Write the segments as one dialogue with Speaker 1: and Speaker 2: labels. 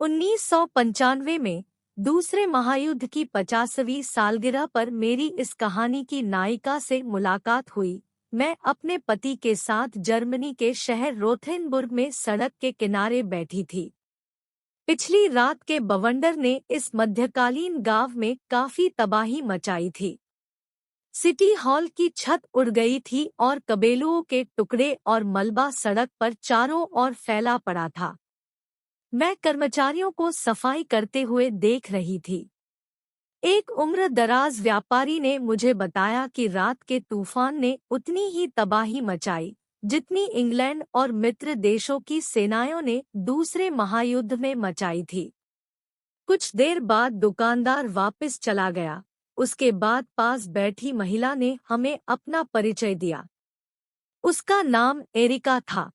Speaker 1: 1995 में दूसरे महायुद्ध की 50वीं सालगिरह पर मेरी इस कहानी की नायिका से मुलाकात हुई। मैं अपने पति के साथ जर्मनी के शहर रोथेनबुर्ग में सड़क के किनारे बैठी थी। पिछली रात के बवंडर ने इस मध्यकालीन गांव में काफी तबाही मचाई थी। सिटी हॉल की छत उड़ गई थी और कबेलुओं के टुकड़े और मलबा सड़क पर चारों ओर फैला पड़ा था। मैं कर्मचारियों को सफाई करते हुए देख रही थी। एक उम्र-दराज व्यापारी ने मुझे बताया कि रात के तूफान ने उतनी ही तबाही मचाई जितनी इंग्लैंड और मित्र देशों की सेनाओं ने दूसरे महायुद्ध में मचाई थी। कुछ देर बाद दुकानदार वापस चला गया। उसके बाद पास बैठी महिला ने हमें अपना परिचय दिया। उसका नाम एरिका था।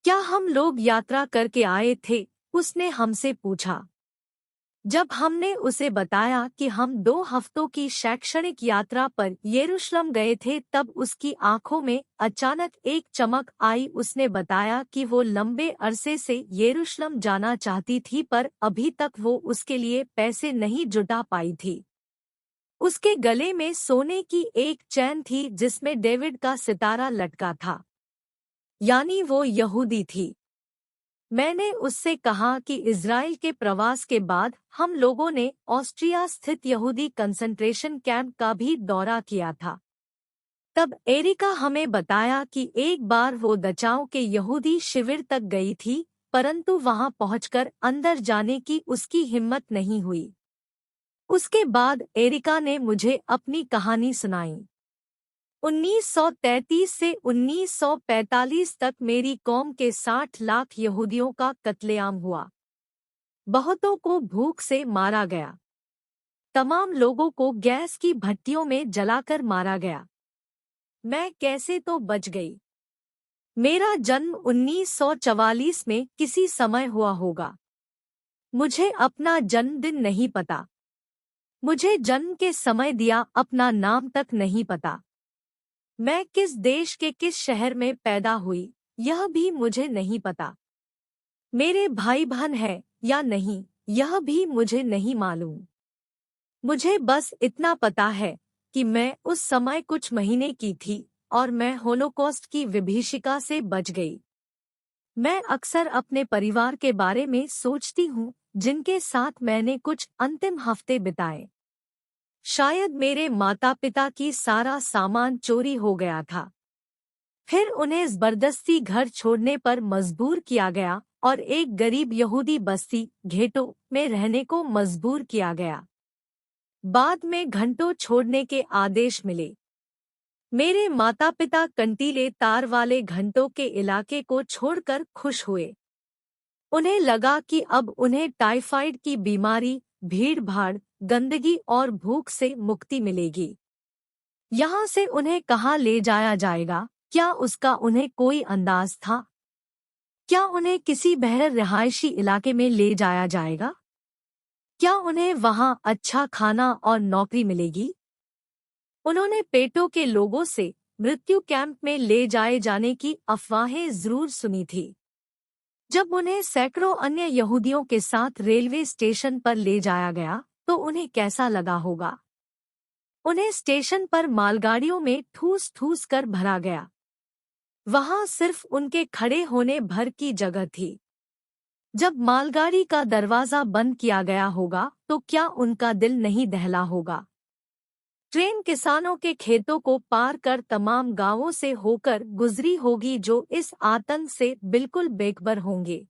Speaker 1: क्या हम लोग यात्रा करके आए थे? उसने हमसे पूछा। जब हमने उसे बताया कि हम 2 हफ्तों की शैक्षणिक यात्रा पर यरूशलेम गए थे, तब उसकी आंखों में अचानक एक चमक आई। उसने बताया कि वो लंबे अरसे से यरूशलेम जाना चाहती थी, पर अभी तक वो उसके लिए पैसे नहीं जुटा पाई थी। उसके गले में सोने की एक चैन थी जिसमें डेविड का सितारा लटका था, यानी वो यहूदी थी। मैंने उससे कहा कि इज़राइल के प्रवास के बाद हम लोगों ने ऑस्ट्रिया स्थित यहूदी कंसंट्रेशन कैंप का भी दौरा किया था। तब एरिका हमें बताया कि एक बार वो दचाओं के यहूदी शिविर तक गई थी, परंतु वहां पहुंचकर अंदर जाने की उसकी हिम्मत नहीं हुई। उसके बाद एरिका ने मुझे अपनी कहानी सुनाई। 1933 से 1945 तक मेरी कौम के 60 लाख यहूदियों का कत्लेआम हुआ। बहुतों को भूख से मारा गया। तमाम लोगों को गैस की भट्टियों में जलाकर मारा गया। मैं कैसे तो बच गई। मेरा जन्म 1944 में किसी समय हुआ होगा। मुझे अपना जन्मदिन नहीं पता। मुझे जन्म के समय दिया अपना नाम तक नहीं पता। मैं किस देश के किस शहर में पैदा हुई, यह भी मुझे नहीं पता। मेरे भाई बहन है या नहीं, यह भी मुझे नहीं मालूम। मुझे बस इतना पता है कि मैं उस समय कुछ महीने की थी और मैं होलोकॉस्ट की विभीषिका से बच गई। मैं अक्सर अपने परिवार के बारे में सोचती हूँ, जिनके साथ मैंने कुछ अंतिम हफ्ते बिताए। शायद मेरे माता-पिता की सारा सामान चोरी हो गया था। फिर उन्हें जबरदस्ती घर छोड़ने पर मजबूर किया गया और एक गरीब यहूदी बस्ती घेटो में रहने को मजबूर किया गया। बाद में घंटों छोड़ने के आदेश मिले। मेरे माता-पिता कंटीले तार वाले घंटों के इलाके को छोड़कर खुश हुए। उन्हें लगा कि अब उन्हें टाइफाइड की बीमारी, भीड़-भाड़, गंदगी और भूख से मुक्ति मिलेगी। यहाँ से उन्हें कहाँ ले जाया जाएगा? क्या उसका उन्हें कोई अंदाज था? क्या उन्हें किसी बेहतर रिहायशी इलाके में ले जाया जाएगा? क्या उन्हें वहाँ अच्छा खाना और नौकरी मिलेगी? उन्होंने पेटो के लोगों से मृत्यु कैंप में ले जाए जाने की अफवाहें जरूर सुनी थी। जब उन्हें सैकड़ों अन्य यहूदियों के साथ रेलवे स्टेशन पर ले जाया गया, तो उन्हें कैसा लगा होगा? उन्हें स्टेशन पर मालगाड़ियों में ठूस-ठूस कर भरा गया। वहां सिर्फ उनके खड़े होने भर की जगह थी। जब मालगाड़ी का दरवाजा बंद किया गया होगा, तो क्या उनका दिल नहीं दहला होगा? ट्रेन किसानों के खेतों को पार कर तमाम गांवों से होकर गुजरी होगी, जो इस आतंक से बिल्कुल बेखबर होंगे।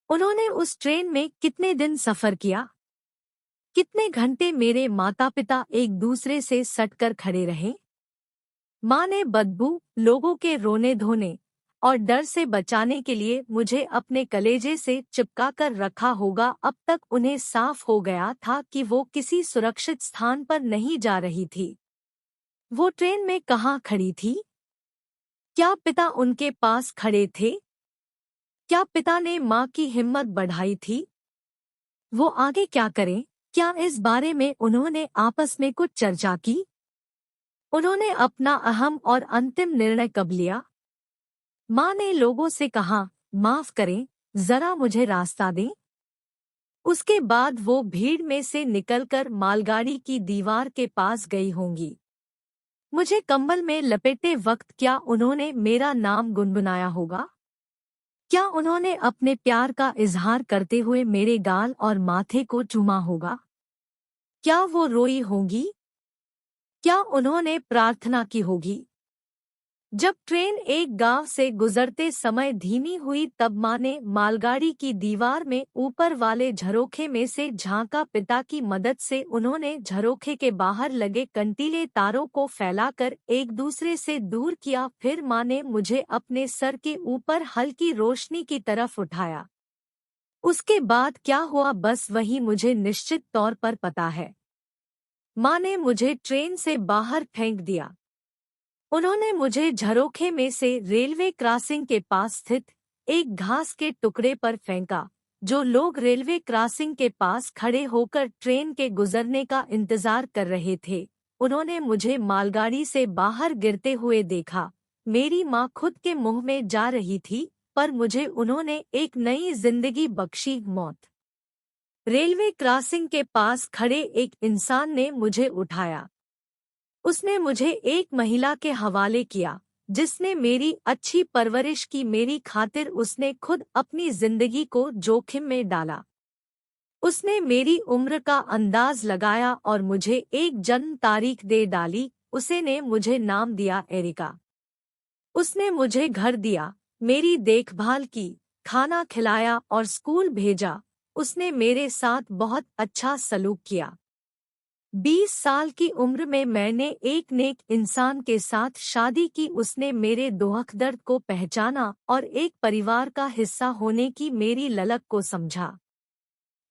Speaker 1: उन्होंने उस ट्रेन में कितने दिन सफर किया? कितने घंटे मेरे माता-पिता एक दूसरे से सटकर खड़े रहे? माँ ने बदबू, लोगों के रोने-धोने और डर से बचाने के लिए मुझे अपने कलेजे से चिपका कर रखा होगा। अब तक उन्हें साफ हो गया था कि वो किसी सुरक्षित स्थान पर नहीं जा रही थी। वो ट्रेन में कहाँ खड़ी थी? क्या पिता उनके पास खड़े थे? क्या पिता ने माँ की हिम्मत बढ़ाई थी? वो आगे क्या करें? क्या इस बारे में उन्होंने आपस में कुछ चर्चा की? उन्होंने अपना अहम और अंतिम निर्णय कब लिया? माँ ने लोगों से कहा, माफ करें, जरा मुझे रास्ता दें। उसके बाद वो भीड़ में से निकलकर मालगाड़ी की दीवार के पास गई होंगी। मुझे कंबल में लपेटे वक्त क्या उन्होंने मेरा नाम गुनगुनाया होगा? क्या उन्होंने अपने प्यार का इजहार करते हुए मेरे गाल और माथे को चूमा होगा? क्या वो रोई होंगी? क्या उन्होंने प्रार्थना की होगी? जब ट्रेन एक गांव से गुजरते समय धीमी हुई तब माँ ने मालगाड़ी की दीवार में ऊपर वाले झरोखे में से झांका। पिता की मदद से उन्होंने झरोखे के बाहर लगे कंटीले तारों को फैलाकर एक दूसरे से दूर किया। फिर माँ ने मुझे अपने सर के ऊपर हल्की रोशनी की तरफ उठाया। उसके बाद क्या हुआ बस वही मुझे निश्चित तौर पर पता है। माँ ने मुझे ट्रेन से बाहर फेंक दिया। उन्होंने मुझे झरोखे में से रेलवे क्रॉसिंग के पास स्थित एक घास के टुकड़े पर फेंका। जो लोग रेलवे क्रॉसिंग के पास खड़े होकर ट्रेन के गुजरने का इंतजार कर रहे थे, उन्होंने मुझे मालगाड़ी से बाहर गिरते हुए देखा। मेरी माँ खुद के मुंह में जा रही थी, पर मुझे उन्होंने एक नई जिंदगी बख्शी, मौत। रेलवे क्रॉसिंग के पास खड़े एक इंसान ने मुझे उठाया। उसने मुझे एक महिला के हवाले किया जिसने मेरी अच्छी परवरिश की। मेरी खातिर उसने खुद अपनी जिंदगी को जोखिम में डाला। उसने मेरी उम्र का अंदाज लगाया और मुझे एक जन्म तारीख दे डाली। उसे ने मुझे नाम दिया एरिका। उसने मुझे घर दिया, मेरी देखभाल की, खाना खिलाया और स्कूल भेजा। उसने मेरे साथ बहुत अच्छा सलूक किया। 20 साल की उम्र में मैंने एक नेक इंसान के साथ शादी की। उसने मेरे दुख दर्द को पहचाना और एक परिवार का हिस्सा होने की मेरी ललक को समझा।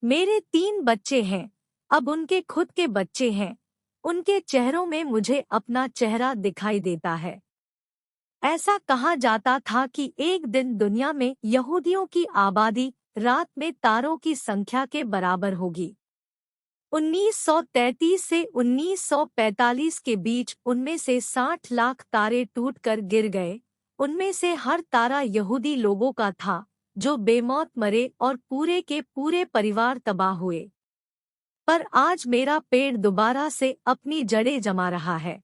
Speaker 1: मेरे 3 बच्चे हैं, अब उनके खुद के बच्चे हैं। उनके चेहरों में मुझे अपना चेहरा दिखाई देता है। ऐसा कहा जाता था कि एक दिन दुनिया में यहूदियों की आबादी रात में तारों की संख्या के बराबर होगी। 1933 से 1945 के बीच उनमें से 60 लाख तारे टूटकर गिर गए। उनमें से हर तारा यहूदी लोगों का था जो बेमौत मरे और पूरे के पूरे परिवार तबाह हुए। पर आज मेरा पेड़ दोबारा से अपनी जड़ें जमा रहा है।